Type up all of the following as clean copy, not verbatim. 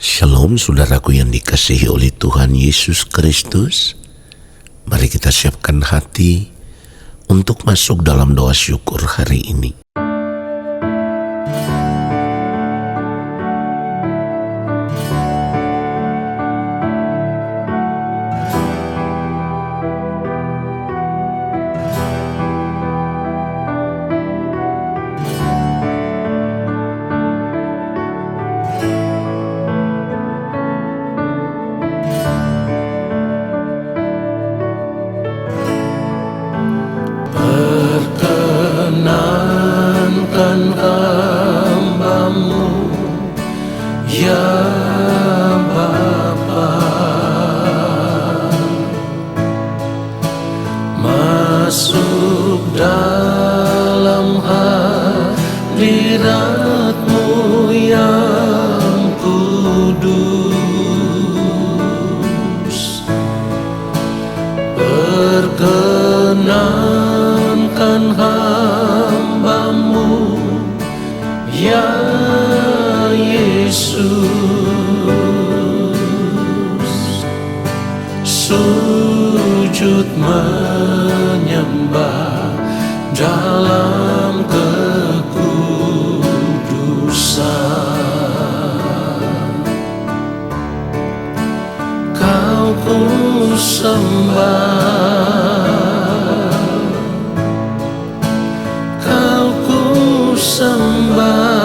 Shalom saudaraku yang dikasihi oleh Tuhan Yesus Kristus. Mari kita siapkan hati untuk masuk dalam doa syukur hari ini. Perkenankan hamba-Mu, ya Bapa, masuk dalam hadirat-Mu yang kudus. Perkenankan hamba-Mu, ya Yesus, sujud menyembah dalam kekudusan. Kau ku sembah, Kau ku sembah,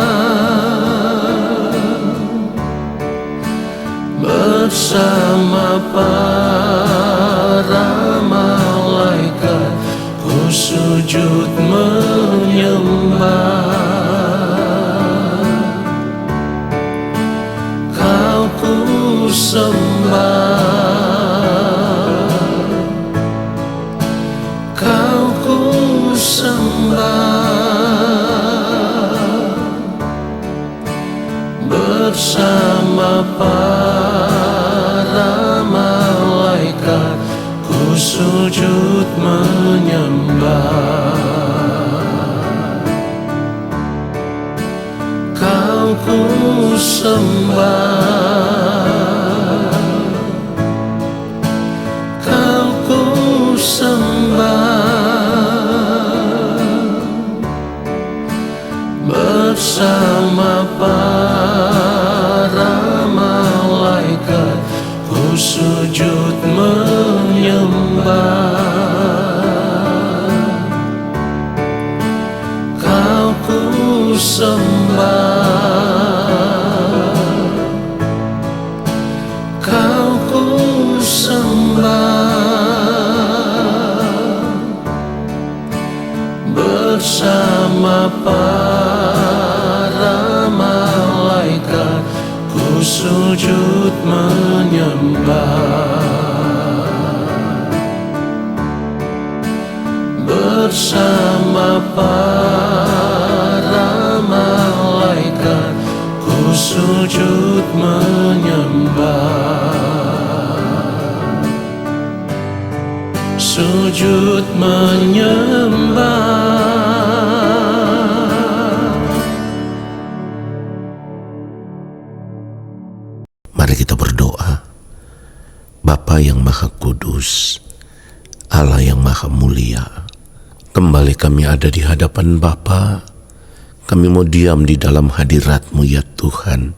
bersama para malaikat ku sujud menyembah. Kau ku sembah, Kau ku sembah, bersama para malaikat ku sujud menyembah. Kau ku sembah, Kau ku sembah, bersama para malaikat ku sujud menyembah. Kau ku sembah, Kau ku sembah, bersama para malaikat ku sujud menyembah. Bersama para malaikat ku sujud menyembah. Sujud menyembah. Mari kita berdoa. Bapa yang Maha Kudus, Allah yang Maha Mulia, kembali kami ada di hadapan Bapa. Kami mau diam di dalam hadirat-Mu ya Tuhan,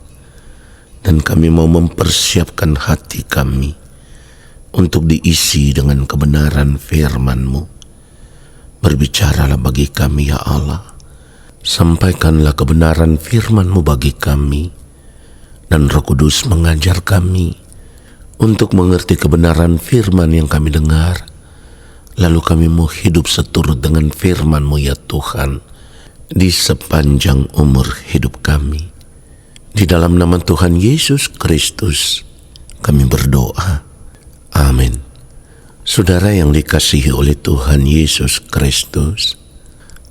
dan kami mau mempersiapkan hati kami untuk diisi dengan kebenaran firman-Mu. Berbicaralah bagi kami ya Allah, sampaikanlah kebenaran firman-Mu bagi kami, dan Roh Kudus mengajar kami untuk mengerti kebenaran firman yang kami dengar, lalu kami mau hidup seturut dengan firman-Mu ya Tuhan, di sepanjang umur hidup kami. Di dalam nama Tuhan Yesus Kristus kami berdoa. Amin. Saudara yang dikasihi oleh Tuhan Yesus Kristus,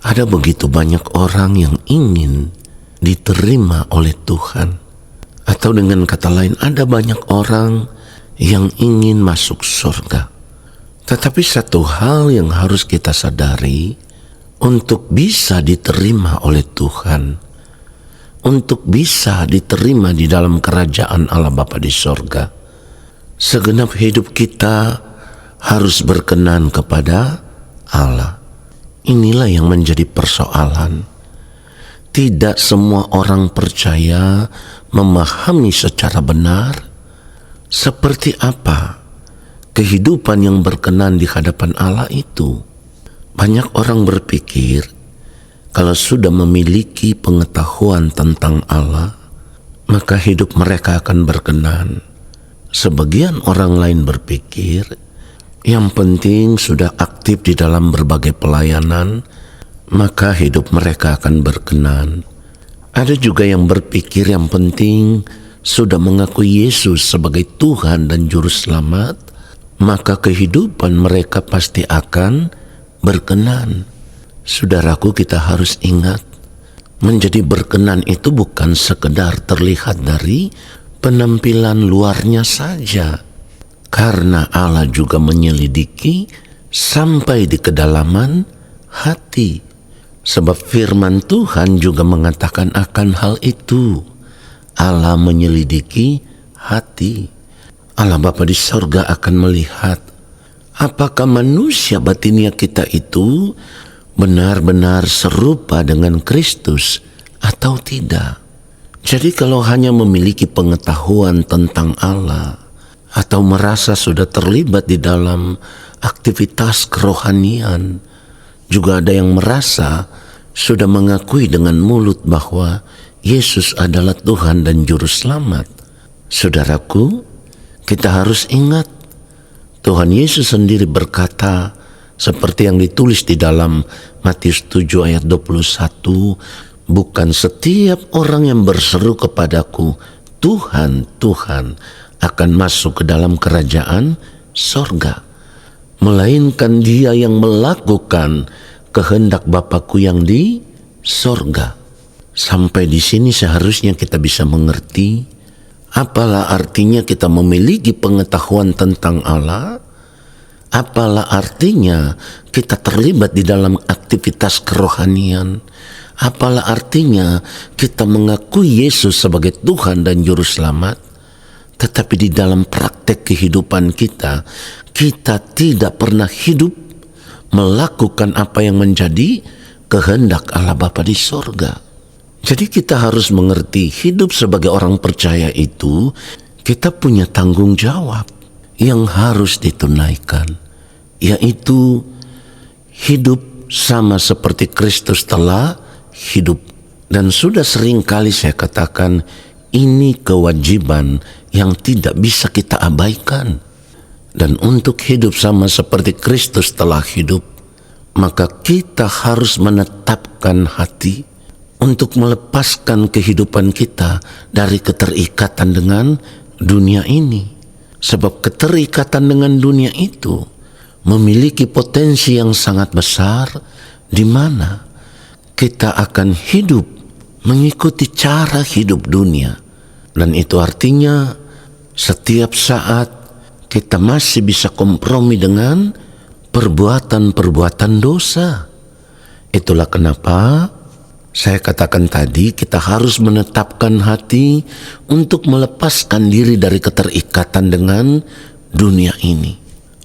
ada begitu banyak orang yang ingin diterima oleh Tuhan. Atau dengan kata lain, ada banyak orang yang ingin masuk surga. Tetapi satu hal yang harus kita sadari, untuk bisa diterima oleh Tuhan, untuk bisa diterima di dalam kerajaan Allah Bapa di sorga. Segenap hidup kita harus berkenan kepada Allah. Inilah yang menjadi persoalan. Tidak semua orang percaya memahami secara benar seperti apa kehidupan yang berkenan di hadapan Allah itu. Banyak orang berpikir kalau sudah memiliki pengetahuan tentang Allah, maka hidup mereka akan berkenan. Sebagian orang lain berpikir, yang penting sudah aktif di dalam berbagai pelayanan, maka hidup mereka akan berkenan. Ada juga yang berpikir yang penting sudah mengakui Yesus sebagai Tuhan dan Juru Selamat, maka kehidupan mereka pasti akan berkenan. Saudaraku, kita harus ingat, menjadi berkenan itu bukan sekedar terlihat dari penampilan luarnya saja, karena Allah juga menyelidiki sampai di kedalaman hati. Sebab firman Tuhan juga mengatakan akan hal itu. Allah menyelidiki hati. Allah Bapa di sorga akan melihat apakah manusia batinnya kita itu benar-benar serupa dengan Kristus atau tidak. Jadi kalau hanya memiliki pengetahuan tentang Allah atau merasa sudah terlibat di dalam aktivitas kerohanian, juga ada yang merasa sudah mengakui dengan mulut bahwa Yesus adalah Tuhan dan Juru Selamat. Saudaraku, kita harus ingat Tuhan Yesus sendiri berkata, seperti yang ditulis di dalam Matius 7 ayat 21, bukan setiap orang yang berseru kepadaku, Tuhan, Tuhan, akan masuk ke dalam kerajaan sorga, melainkan dia yang melakukan kehendak Bapakku yang di sorga. Sampai di sini seharusnya kita bisa mengerti apalah artinya kita memiliki pengetahuan tentang Allah. Apalah artinya kita terlibat di dalam aktivitas kerohanian. Apalah artinya kita mengakui Yesus sebagai Tuhan dan Juru Selamat, tetapi di dalam praktek kehidupan kita, kita tidak pernah hidup melakukan apa yang menjadi kehendak Allah Bapa di sorga. Jadi kita harus mengerti hidup sebagai orang percaya itu, kita punya tanggung jawab yang harus ditunaikan, yaitu hidup sama seperti Kristus telah hidup. Dan sudah sering kali saya katakan, ini kewajiban yang tidak bisa kita abaikan. Dan untuk hidup sama seperti Kristus telah hidup, maka kita harus menetapkan hati untuk melepaskan kehidupan kita dari keterikatan dengan dunia ini. Sebab keterikatan dengan dunia itu memiliki potensi yang sangat besar, di mana kita akan hidup mengikuti cara hidup dunia. Dan itu artinya setiap saat kita masih bisa kompromi dengan perbuatan-perbuatan dosa. Itulah kenapa saya katakan tadi, kita harus menetapkan hati untuk melepaskan diri dari keterikatan dengan dunia ini.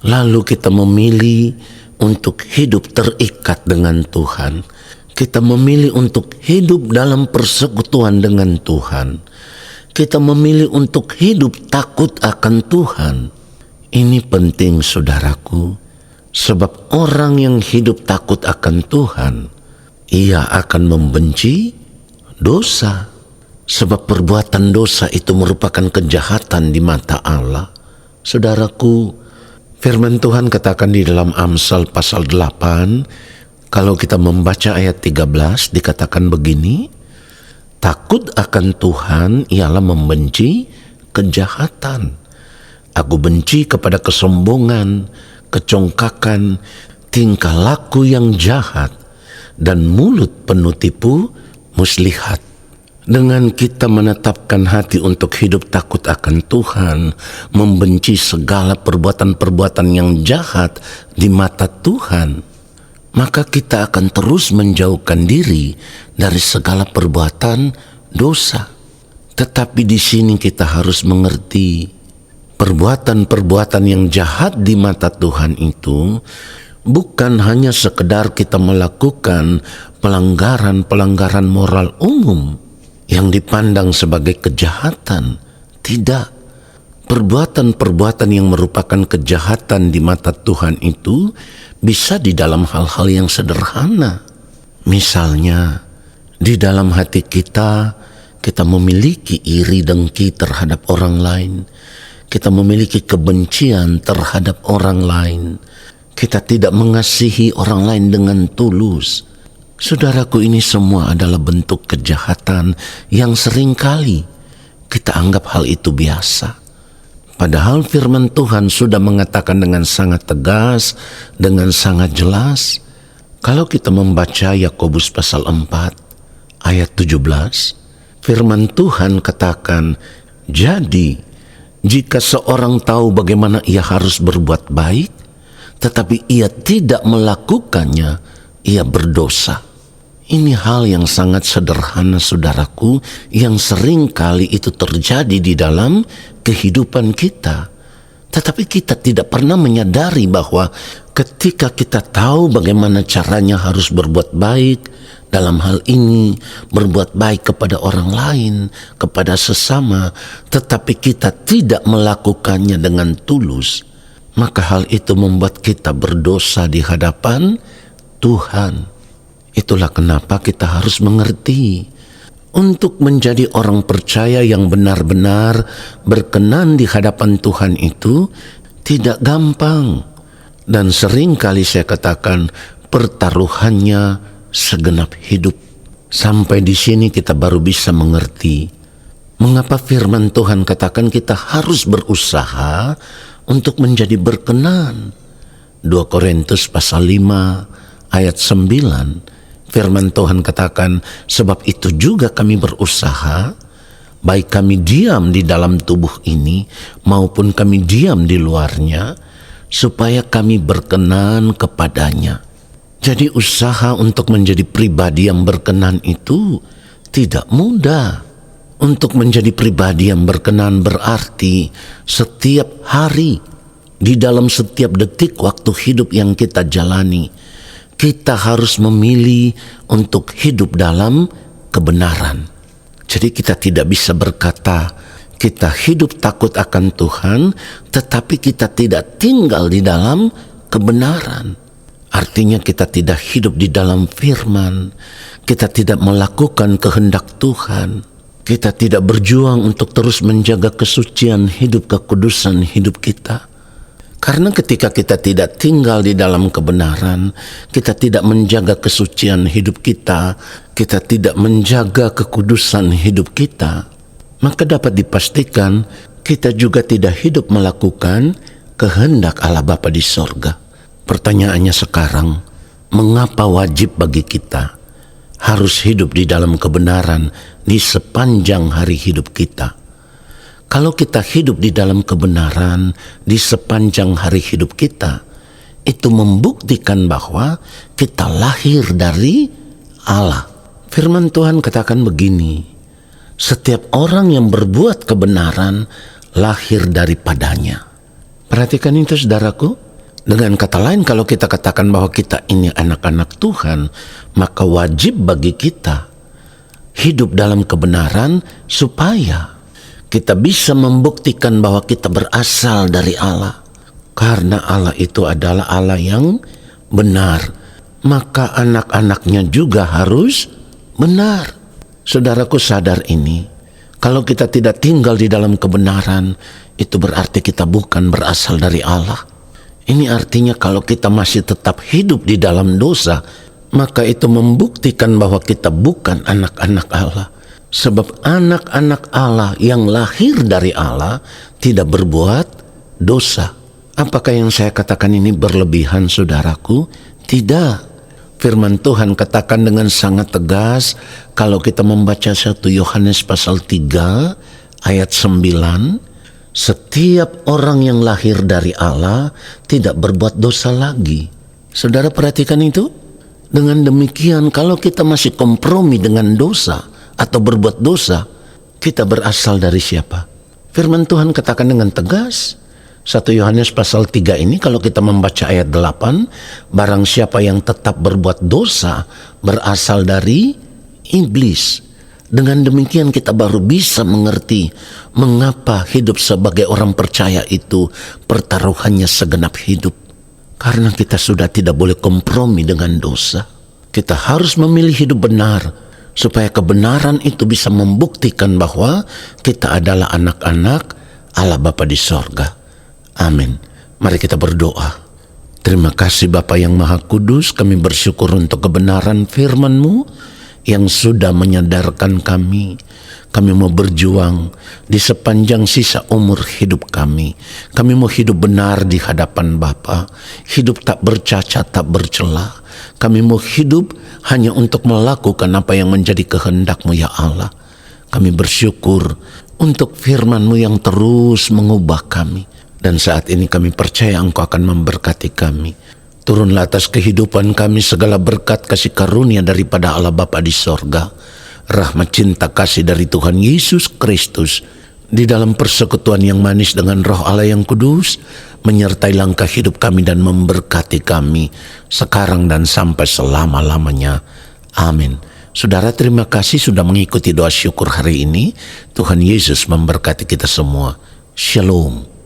Lalu kita memilih untuk hidup terikat dengan Tuhan. Kita memilih untuk hidup dalam persekutuan dengan Tuhan. Kita memilih untuk hidup takut akan Tuhan. Ini penting, saudaraku, sebab orang yang hidup takut akan Tuhan, ia akan membenci dosa. Sebab perbuatan dosa itu merupakan kejahatan di mata Allah. Saudaraku, firman Tuhan katakan di dalam Amsal pasal 8, kalau kita membaca ayat 13, dikatakan begini, takut akan Tuhan ialah membenci kejahatan. Aku benci kepada kesombongan, kecongkakan, tingkah laku yang jahat, dan mulut penuh tipu muslihat. Dengan kita menetapkan hati untuk hidup takut akan Tuhan, membenci segala perbuatan-perbuatan yang jahat di mata Tuhan, maka kita akan terus menjauhkan diri dari segala perbuatan dosa. Tetapi di sini kita harus mengerti perbuatan-perbuatan yang jahat di mata Tuhan itu bukan hanya sekedar kita melakukan pelanggaran-pelanggaran moral umum yang dipandang sebagai kejahatan. Tidak. Perbuatan-perbuatan yang merupakan kejahatan di mata Tuhan itu bisa di dalam hal-hal yang sederhana. Misalnya, di dalam hati kita memiliki iri dengki terhadap orang lain. Kita memiliki kebencian terhadap orang lain. Kita tidak mengasihi orang lain dengan tulus. Saudaraku, ini semua adalah bentuk kejahatan yang seringkali kita anggap hal itu biasa. Padahal firman Tuhan sudah mengatakan dengan sangat tegas, dengan sangat jelas. Kalau kita membaca Yakobus pasal 4 ayat 17, firman Tuhan katakan, jadi jika seorang tahu bagaimana ia harus berbuat baik, tetapi ia tidak melakukannya, ia berdosa. Ini hal yang sangat sederhana, saudaraku, yang sering kali itu terjadi di dalam kehidupan kita. Tetapi kita tidak pernah menyadari bahwa ketika kita tahu bagaimana caranya harus berbuat baik, dalam hal ini berbuat baik kepada orang lain, kepada sesama, tetapi kita tidak melakukannya dengan tulus, maka hal itu membuat kita berdosa di hadapan Tuhan. Itulah kenapa kita harus mengerti, untuk menjadi orang percaya yang benar-benar berkenan di hadapan Tuhan itu tidak gampang. Dan sering kali saya katakan pertaruhannya segenap hidup. Sampai di sini kita baru bisa mengerti mengapa firman Tuhan katakan kita harus berusaha untuk menjadi berkenan. 2 Korintus pasal 5 ayat 9, firman Tuhan katakan, sebab itu juga kami berusaha, baik kami diam di dalam tubuh ini maupun kami diam di luarnya, supaya kami berkenan kepadanya. Jadi usaha untuk menjadi pribadi yang berkenan itu tidak mudah. Untuk menjadi pribadi yang berkenan berarti setiap hari, di dalam setiap detik waktu hidup yang kita jalani, kita harus memilih untuk hidup dalam kebenaran. Jadi kita tidak bisa berkata kita hidup takut akan Tuhan, tetapi kita tidak tinggal di dalam kebenaran. Artinya kita tidak hidup di dalam firman, kita tidak melakukan kehendak Tuhan, kita tidak berjuang untuk terus menjaga kesucian hidup, kekudusan hidup kita. Karena ketika kita tidak tinggal di dalam kebenaran, kita tidak menjaga kesucian hidup kita, kita tidak menjaga kekudusan hidup kita, maka dapat dipastikan kita juga tidak hidup melakukan kehendak Allah Bapa di sorga. Pertanyaannya sekarang, mengapa wajib bagi kita harus hidup di dalam kebenaran di sepanjang hari hidup kita? Kalau kita hidup di dalam kebenaran di sepanjang hari hidup kita, itu membuktikan bahwa kita lahir dari Allah. Firman Tuhan katakan begini, setiap orang yang berbuat kebenaran lahir daripadanya. Perhatikan itu, saudaraku. Dengan kata lain, kalau kita katakan bahwa kita ini anak-anak Tuhan, maka wajib bagi kita hidup dalam kebenaran supaya kita bisa membuktikan bahwa kita berasal dari Allah. Karena Allah itu adalah Allah yang benar, maka anak-anaknya juga harus benar. Saudaraku, sadar ini. Kalau kita tidak tinggal di dalam kebenaran, itu berarti kita bukan berasal dari Allah. Ini artinya kalau kita masih tetap hidup di dalam dosa, maka itu membuktikan bahwa kita bukan anak-anak Allah. Sebab anak-anak Allah yang lahir dari Allah tidak berbuat dosa. Apakah yang saya katakan ini berlebihan, saudaraku? Tidak. Firman Tuhan katakan dengan sangat tegas, kalau kita membaca 1 Yohanes pasal 3 ayat 9, setiap orang yang lahir dari Allah tidak berbuat dosa lagi. Saudara perhatikan itu? Dengan demikian, kalau kita masih kompromi dengan dosa, atau berbuat dosa, kita berasal dari siapa? Firman Tuhan katakan dengan tegas, 1 Yohanes pasal 3 ini kalau kita membaca ayat 8, barang siapa yang tetap berbuat dosa berasal dari iblis. Dengan demikian kita baru bisa mengerti mengapa hidup sebagai orang percaya itu pertaruhannya segenap hidup. Karena kita sudah tidak boleh kompromi dengan dosa. Kita harus memilih hidup benar supaya kebenaran itu bisa membuktikan bahwa kita adalah anak-anak Allah Bapa di sorga. Amin. Mari kita berdoa. Terima kasih Bapa yang Maha Kudus, kami bersyukur untuk kebenaran firman-Mu yang sudah menyadarkan kami. Kami mau berjuang di sepanjang sisa umur hidup kami. Kami mau hidup benar di hadapan Bapa, hidup tak bercacat, tak bercela. Kami mau hidup hanya untuk melakukan apa yang menjadi kehendak-Mu ya Allah. Kami bersyukur untuk firman-Mu yang terus mengubah kami. Dan saat ini kami percaya Engkau akan memberkati kami. Turunlah atas kehidupan kami segala berkat kasih karunia daripada Allah Bapa di sorga. Rahmat cinta kasih dari Tuhan Yesus Kristus di dalam persekutuan yang manis dengan Roh Allah yang kudus menyertai langkah hidup kami dan memberkati kami sekarang dan sampai selama-lamanya. Amin. Saudara, terima kasih sudah mengikuti doa syukur hari ini. Tuhan Yesus memberkati kita semua. Shalom.